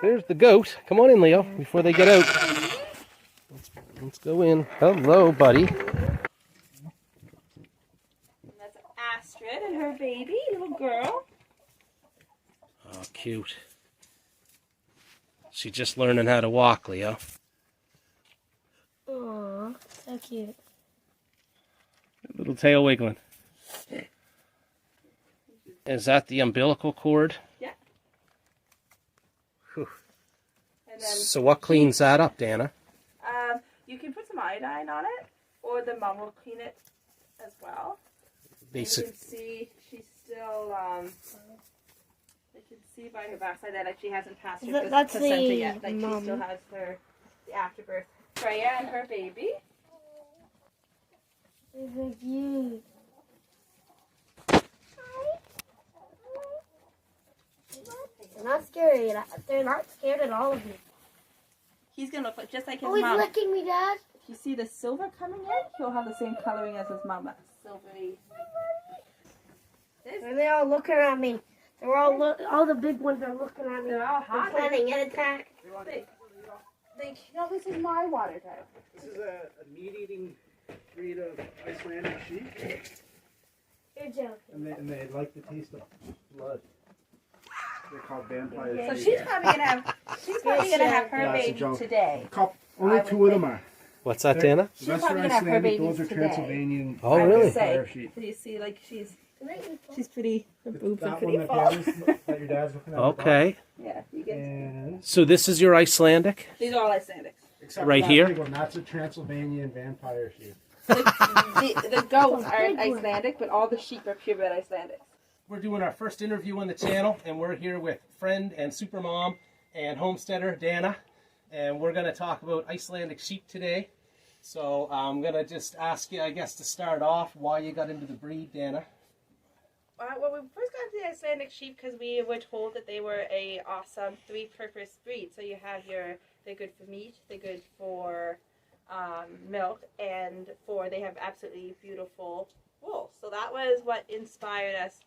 there's the goat. Come on in, Leo, before they get out. Let's go in. Hello, buddy. That's Astrid and her baby, little girl. Oh, cute. She's just learning how to walk, Leo. Aww, so cute. Little tail wiggling. Is that the umbilical cord? Yeah. Whew. And then So what cleans that up, Dana? you can put some iodine on it, or the mom will clean it as well. You can see she's still, you can see by her backside that she hasn't passed her placenta yet. Like she still has the afterbirth. Freya and her baby. They're so cute. They're not scary. They're not scared at all of me. He's going to look just like his Oh, he's mom. licking me, Dad. If you see the silver coming in, he'll have the same coloring as his mama. Silvery. Are they all looking at me? They're all the big ones are looking at me. They're all hot. They're planning an attack. This is my water type. This is a meat-eating breed of Icelandic sheep, You're joking. and they like the taste of blood. They're called vampire So sheep. she's probably gonna have her Yeah, it's a baby joke. today. Only two of them are. What's that, Dana? She's The rest probably are gonna have her Icelandic. babies Those are today. Transylvanian Oh, really? vampire sheep. Do you see, like she's pretty. Her boobs are That pretty one full. that your dad's looking at. Okay. Yeah, you get. And So this is your Icelandic? These are all Icelandics. except Right for that here? big one, that's a Transylvanian vampire sheep. The goats aren't Icelandic, but all the sheep are purebred Icelandics. We're doing our first interview on the channel, and we're here with friend and supermom and homesteader Dana, and we're going to talk about Icelandic sheep today. So I'm going to just ask you, I guess, to start off, why you got into the breed, Dana. Well, we first got into the Icelandic sheep because we were told that they were a awesome three-purpose breed. So you have they're good for meat, they're good for milk, and they have absolutely beautiful wool. So that was what inspired us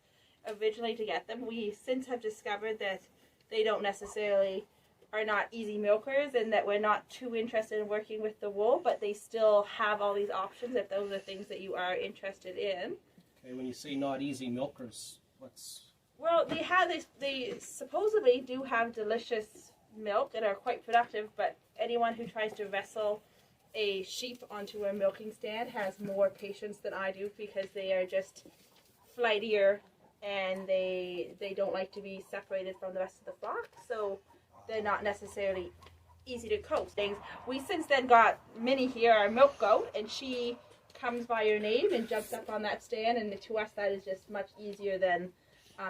originally to get them. We since have discovered that they don't necessarily are not easy milkers, and that we're not too interested in working with the wool, but they still have all these options if those are things that you are interested in. Okay, when you say not easy milkers, what's... Well, they supposedly do have delicious milk and are quite productive, but anyone who tries to wrestle a sheep onto a milking stand has more patience than I do, because they are just flightier and they don't like to be separated from the rest of the flock, so they're not necessarily easy to coax. We since then got Minnie here, our milk goat, and she comes by your name and jumps up on that stand, and to us that is just much easier than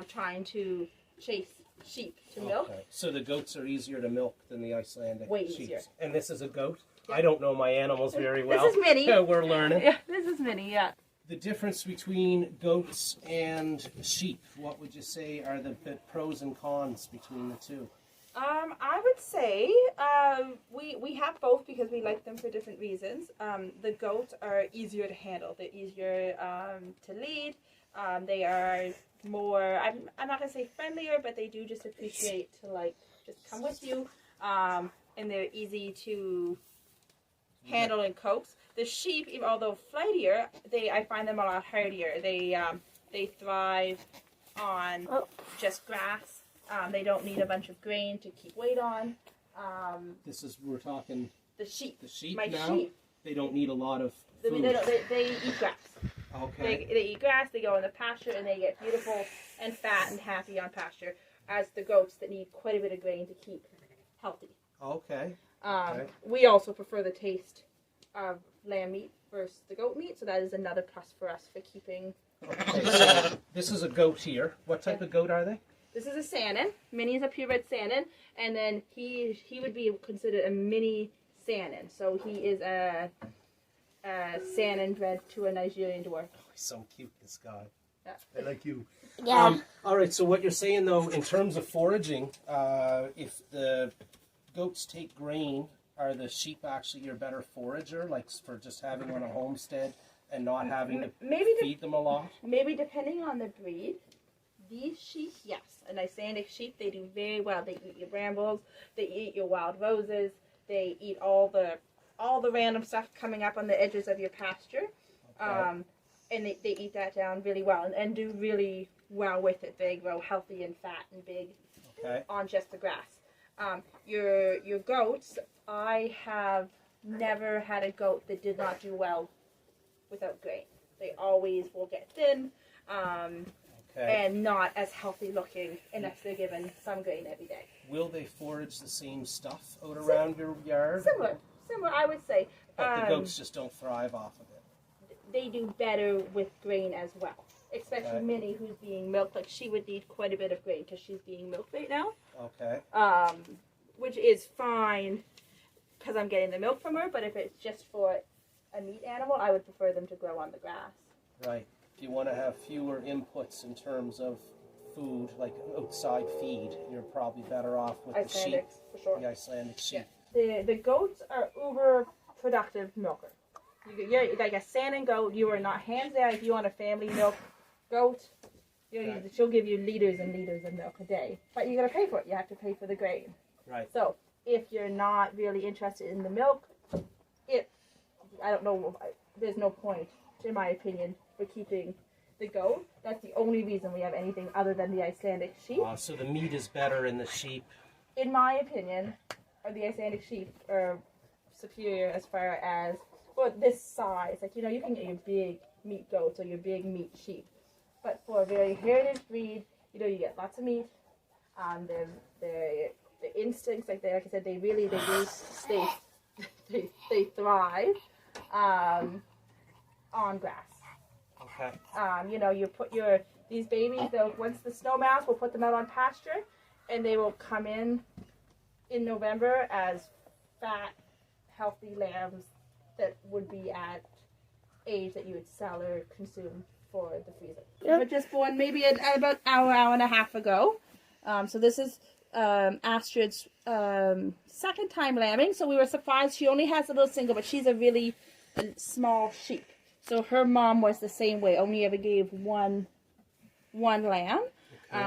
trying to chase sheep to milk. Okay. So the goats are easier to milk than the Icelandic Way sheep. easier. And this is a goat? Yeah. I don't know my animals very well. This is Minnie. We're learning. Yeah, this is Minnie, yeah. The difference between goats and sheep, what would you say are the pros and cons between the two? I would say we have both because we like them for different reasons. The goats are easier to handle. They're easier to lead. They are more, I'm not going to say friendlier, but they do just appreciate to just come with you. And they're easy to handle and coax. The sheep, although flightier, I find them a lot hardier. They thrive on just grass. They don't need a bunch of grain to keep weight on. We're talking The sheep. the sheep My now? sheep. They don't need a lot of food. They eat grass. Okay. They eat grass, they go in the pasture, and they get beautiful and fat and happy on pasture, as the goats that need quite a bit of grain to keep healthy. Okay. We also prefer the taste of lamb meat versus the goat meat, so that is another plus for us for keeping. Okay, so this is a goat here. What type of goat are they? This is a Saanen. Minnie is a purebred Saanen, and then he would be considered a mini Saanen. So he is a Saanen bred to a Nigerian dwarf. Oh, he's so cute, this guy. Yeah. They like you. Yeah. All right, so what you're saying, though, in terms of foraging, if the goats take grain, are the sheep actually your better forager, like for just having on a homestead and not having to feed them a lot? Maybe depending on the breed, these sheep, yes. An Icelandic sheep, they do very well. They eat your brambles, they eat your wild roses, they eat all the random stuff coming up on the edges of your pasture. Okay. And they eat that down really well and do really well with it. They grow healthy and fat and big on just the grass. Your goats, I have never had a goat that did not do well without grain. They always will get thin and not as healthy looking unless they're given some grain every day. Will they forage the same stuff out around your yard? Similar, I would say. But the goats just don't thrive off of it. They do better with grain as well. Especially Minnie, who's being milked. Like, she would need quite a bit of grain because she's being milked right now. Okay. Which is fine because I'm getting the milk from her. But if it's just for a meat animal, I would prefer them to grow on the grass. Right. If you want to have fewer inputs in terms of food, like outside feed, you're probably better off with the sheep. For sure. The Icelandic sheep. Yeah. The goats are uber productive milker. You're like a salmon goat. You are not hands down. If you want a family milk goat, she'll give you liters and liters of milk a day. But you got to pay for it. You have to pay for the grain. Right. So if you're not really interested in the milk, I don't know. There's no point, in my opinion, for keeping the goat. That's the only reason we have anything other than the Icelandic sheep. So the meat is better in the sheep. In my opinion, the Icelandic sheep are superior as far as this size. Like, you can get your big meat goats or your big meat sheep. But for a very heritage breed, you get lots of meat. The instincts, like I said, they thrive on grass. Okay. You put these babies, once the snow melts, we'll put them out on pasture, and they will come in November as fat, healthy lambs that would be at age that you would sell or consume for the freezer. Yep. But just born maybe about an hour and a half ago. So this is Astrid's second time lambing. So we were surprised. She only has a little single, but she's a really small sheep. So her mom was the same way. Only ever gave one lamb,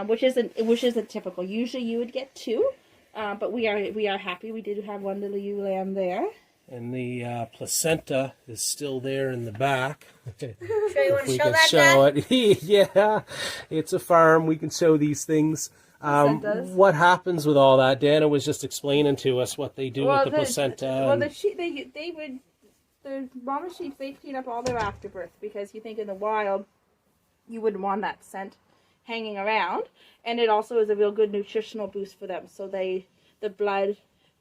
which isn't typical. Usually you would get two, but we are happy. We did have one little ewe lamb there. And the placenta is still there in the back. Sure, you want to show that, Dad? Yeah, it's a farm. We can show these things. What happens with all that? Dana was just explaining to us what they do with the placenta. Well, the sheep, the mama sheep, they clean up all their afterbirth, because you think in the wild you wouldn't want that scent hanging around, and it also is a real good nutritional boost for them. So the blood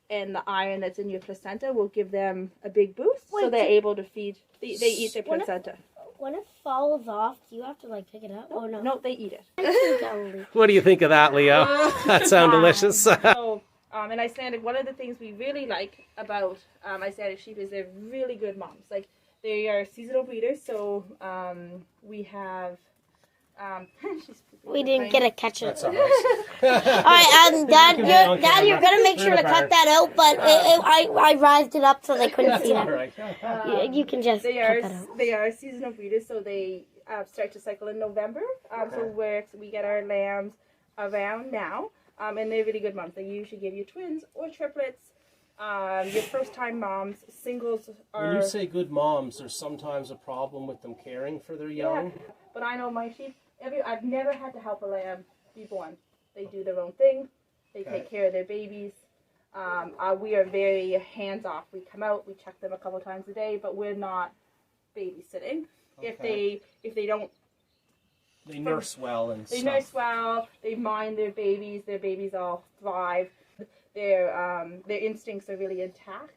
and the iron that's in your placenta will give them a big boost, so they're able to feed. They eat their placenta. When it falls off, do you have to pick it up? Oh no. No, they eat it. What do you think of that, Leo? That sounds delicious. So, in Icelandic, one of the things we really like about Icelandic sheep is they're really good moms. Like, they are seasonal breeders, so we have. We didn't get to catch it. That's all right. Alright, Dad, you're gonna make sure to cut that out, but I raised it up so they couldn't see All it. right. You can just cut that out. They are seasonal breeders, so they start to cycle in November. So we get our lambs around now, and they're really good moms. They usually give you twins or triplets. Your first-time moms, singles are... When you say good moms, there's sometimes a problem with them caring for their young. Yeah, but I know my sheep, I've never had to help a lamb be born. They do their own thing. They take care of their babies. We are very hands-off. We come out, we check them a couple times a day, but we're not babysitting. Okay. If they don't... They nurse well and They stuff. nurse well. They mind their babies. Their babies all thrive. Their instincts are really intact.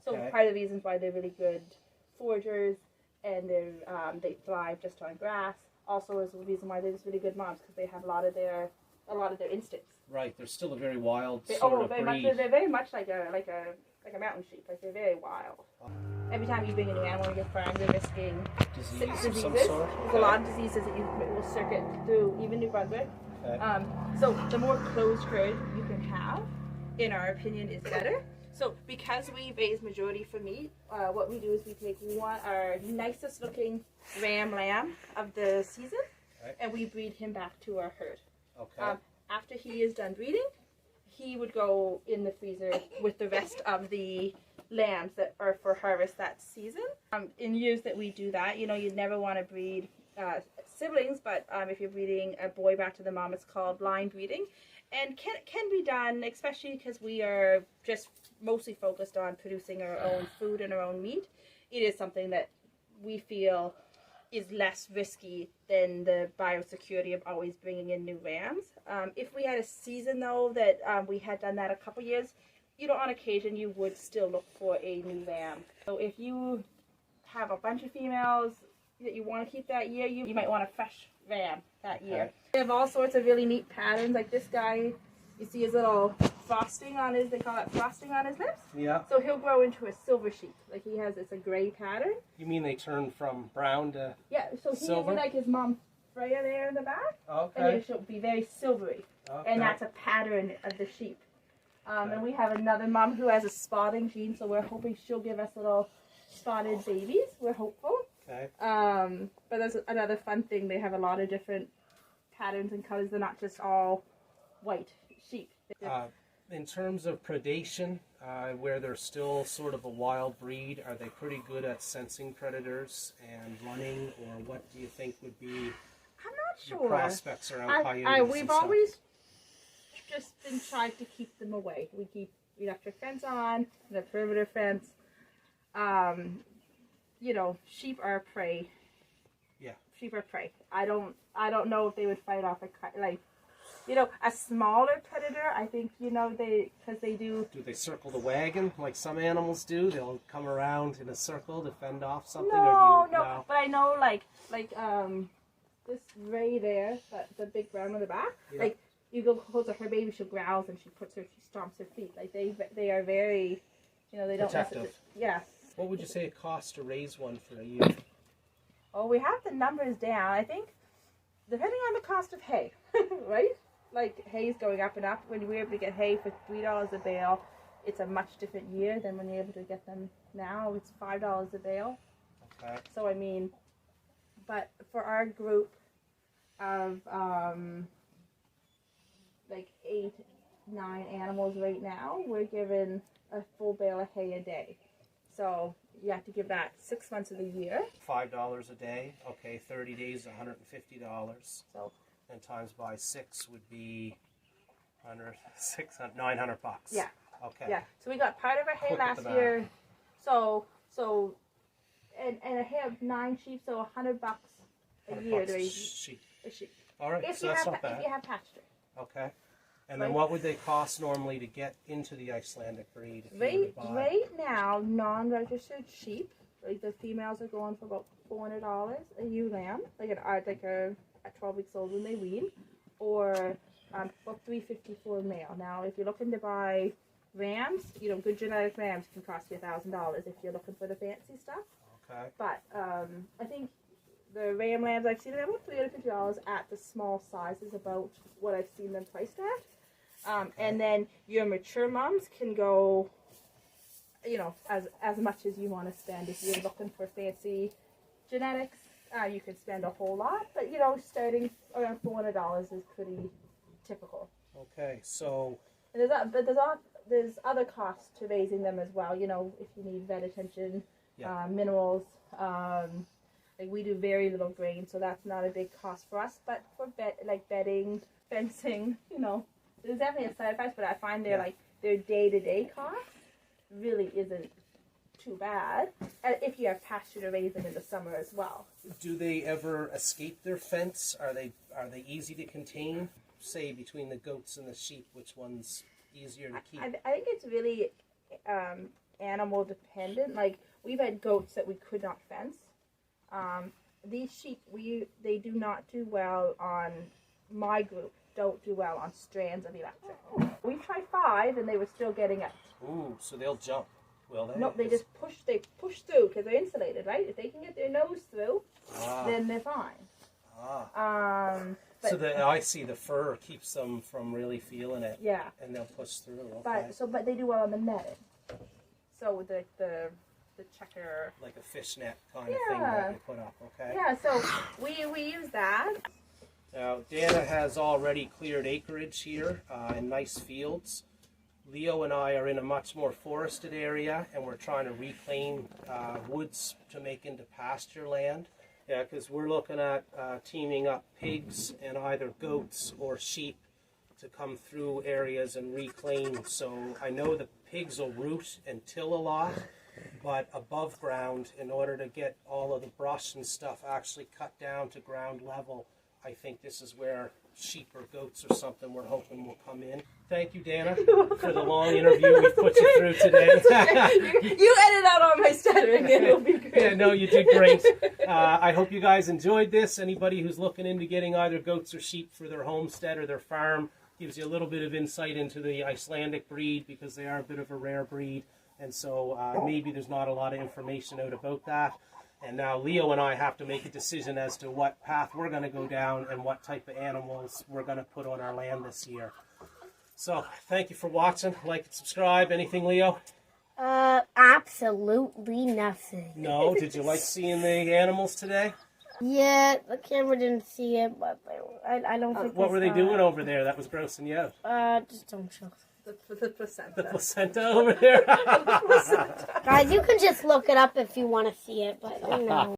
So part of the reasons why they're really good foragers, and they thrive just on grass. Also is the reason why they're just really good moms, because they have a lot of their instincts. Right, they're still a very wild They're breed. very much like a mountain sheep. Like, they're very wild. Every time you bring a new animal in your farm, you're risking Disease of some diseases. sort? There's a lot of diseases that you will circuit through even New Brunswick. Okay. So the more closed herd you can have, in our opinion, is better. So because we raise majority for meat, what we do is we take our nicest looking ram lamb of the season, and we breed him back to our herd. Okay. After he is done breeding, he would go in the freezer with the rest of the lambs that are for harvest that season. In years that we do that, you know, you'd never want to breed siblings, but if you're breeding a boy back to the mom, it's called line breeding, and can be done, especially because we are just mostly focused on producing our own food and our own meat. It is something that we feel is less risky than the biosecurity of always bringing in new rams. If we had a season though that we had done that a couple years, you know, on occasion you would still look for a new ram. So if you have a bunch of females that you want to keep that year, you might want a fresh ram that year. They have all sorts of really neat patterns. Like this guy, you see his little frosting on his, they call it frosting on his lips. Yeah. So he'll grow into a silver sheep. Like he has, it's a gray pattern. You mean they turn from brown to Yeah, so he silver? will be like his mom Freya there in the back. Okay. And she'll be very silvery. Okay. And that's a pattern of the sheep. And we have another mom who has a spotting gene, so we're hoping she'll give us little spotted babies. We're hopeful. Okay. But that's another fun thing. They have a lot of different patterns and colors. They're not just all white sheep. In terms of predation, where they're still sort of a wild breed, are they pretty good at sensing predators and running, or what do you think would be I'm not your sure. prospects around coyotes? We've and stuff? always just been trying to keep them away. We keep electric fence on, and a perimeter fence. You know, sheep are prey. Yeah. Sheep are prey. I don't know if they would fight off a smaller predator. I think, you know, because they do. Do they circle the wagon like some animals do? They'll come around in a circle to fend off something. No, or do you, no. But I know like this Ray there, the big brown on the back. Yeah. Like you go close to her baby, she'll growls and she stomps her feet. Like they are very, you know, they don't. Protective. Yeah. What would you say it costs to raise one for a year? Oh, we have the numbers down. I think, depending on the cost of hay, right? Like hay's going up and up. When we're able to get hay for $3 a bale, it's a much different year than when you're able to get them now. It's $5 a bale. Okay. So I mean, but for our group of like 8, 9 animals right now, we're given a full bale of hay a day. So you have to give that 6 months of the year. $5 a day. Okay, 30 days, $150. So. And times by 6 would be 900 bucks. Yeah. Okay. Yeah. So we got part of our hay Quick last with the year. So, and a hay of 9 sheep, so $100 a year to raise sheep. a sheep. All right, If so you that's have not bad. if you have pasture. Okay. And then what would they cost normally to get into the Icelandic breed? If you were to buy? Right now, non-registered sheep, like the females are going for about $400 a ewe lamb, like a 12 weeks old when they wean, or about $350 for a male. Now, if you're looking to buy rams, you know, good genetic rams can cost you $1,000 if you're looking for the fancy stuff. Okay. But I think the ram lambs I've seen them about $350 at the small size is about what I've seen them priced at. And then your mature moms can go, you know, as much as you want to spend. If you're looking for fancy genetics, you can spend a whole lot. But, you know, starting around $400 is pretty typical. Okay, so... And there's other costs to raising them as well. You know, if you need vet attention, minerals. Like we do very little grain, so that's not a big cost for us. But for bedding, fencing, you know, there's definitely a side price. But I find their day-to-day cost really isn't too bad if you have pasture to raise them in the summer as well. Do they ever escape their fence? Are they easy to contain? Say between the goats and the sheep, which one's easier to keep? I think it's really animal dependent. Like we've had goats that we could not fence. These sheep, they do not do well on, my group don't do well on strands of electric. We tried 5 and they were still getting out. Ooh, so they'll jump, will they? No, they push through because they're insulated, right? If they can get their nose through, then they're fine. So I see the fur keeps them from really feeling it. Yeah. And they'll push through. Okay. But they do well on the netting. So the checker. Like a fishnet kind of thing that they put up, okay? Yeah, so we use that. Now, Dana has already cleared acreage here in nice fields. Leo and I are in a much more forested area, and we're trying to reclaim woods to make into pasture land. Yeah, because we're looking at teaming up pigs and either goats or sheep to come through areas and reclaim. So I know the pigs will root and till a lot, but above ground, in order to get all of the brush and stuff actually cut down to ground level, I think this is where sheep or goats or something we're hoping will come in. Thank you, Dana, for the long interview we've put you through today. You edit out all my stuttering and it'll be great. Yeah, no, you did great. I hope you guys enjoyed this. Anybody who's looking into getting either goats or sheep for their homestead or their farm, gives you a little bit of insight into the Icelandic breed, because they are a bit of a rare breed. And so maybe there's not a lot of information out about that. And now Leo and I have to make a decision as to what path we're going to go down and what type of animals we're going to put on our land this year. So thank you for watching. Like and subscribe. Anything, Leo? Absolutely nothing. No? Did you like seeing the animals today? Yeah, the camera didn't see it, but I don't think. What were they doing over there that was grossing you out? Just don't show. The placenta. The placenta over there? Guys, you can just look it up if you want to see it, but no.